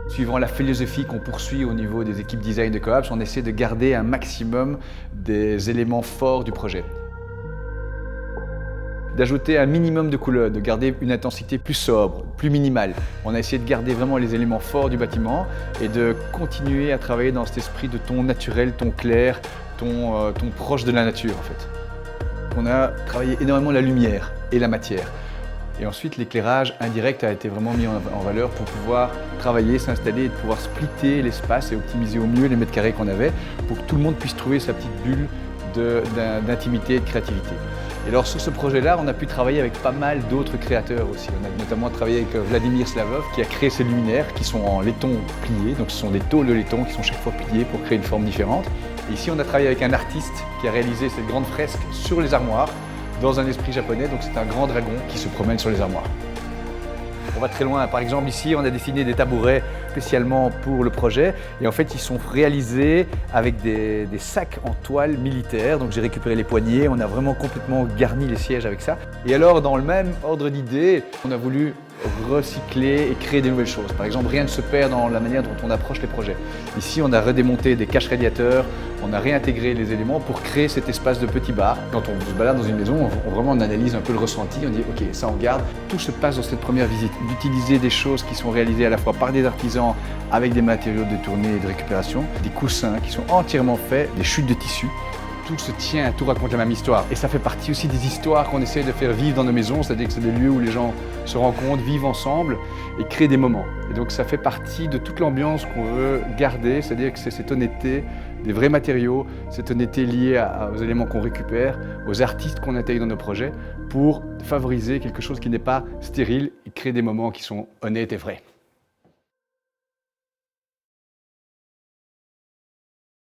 Suivant la philosophie qu'on poursuit au niveau des équipes design de Coapps, on essaie de garder un maximum des éléments forts du projet. D'ajouter un minimum de couleurs, de garder une intensité plus sobre, plus minimale. On a essayé de garder vraiment les éléments forts du bâtiment et de continuer à travailler dans cet esprit de ton naturel, ton clair, ton proche de la nature en fait. On a travaillé énormément la lumière et la matière. Et ensuite, l'éclairage indirect a été vraiment mis en valeur pour pouvoir travailler, s'installer et de pouvoir splitter l'espace et optimiser au mieux les mètres carrés qu'on avait pour que tout le monde puisse trouver sa petite bulle d'intimité et de créativité. Et alors sur ce projet-là, on a pu travailler avec pas mal d'autres créateurs aussi. On a notamment travaillé avec Vladimir Slavov qui a créé ces luminaires qui sont en laiton plié. Donc ce sont des tôles de laiton qui sont chaque fois pliées pour créer une forme différente. Et ici, on a travaillé avec un artiste qui a réalisé cette grande fresque sur les armoires dans un esprit japonais. Donc c'est un grand dragon qui se promène sur les armoires. On va très loin. Par exemple, ici, on a dessiné des tabourets spécialement pour le projet. Et en fait, ils sont réalisés avec des sacs en toile militaire. Donc, j'ai récupéré les poignées. On a vraiment complètement garni les sièges avec ça. Et alors, dans le même ordre d'idée, on a voulu recycler et créer des nouvelles choses. Par exemple, rien ne se perd dans la manière dont on approche les projets. Ici, on a redémonté des caches radiateurs, on a réintégré les éléments pour créer cet espace de petit bar. Quand on se balade dans une maison, on analyse un peu le ressenti, on dit ok, ça on garde. Tout se passe dans cette première visite, d'utiliser des choses qui sont réalisées à la fois par des artisans avec des matériaux détournés et de récupération, des coussins qui sont entièrement faits, des chutes de tissu. Tout se tient, tout raconte la même histoire. Et ça fait partie aussi des histoires qu'on essaie de faire vivre dans nos maisons, c'est-à-dire que c'est des lieux où les gens se rencontrent, vivent ensemble et créent des moments. Et donc ça fait partie de toute l'ambiance qu'on veut garder, c'est-à-dire que c'est cette honnêteté des vrais matériaux, cette honnêteté liée aux éléments qu'on récupère, aux artistes qu'on intègre dans nos projets pour favoriser quelque chose qui n'est pas stérile et créer des moments qui sont honnêtes et vrais.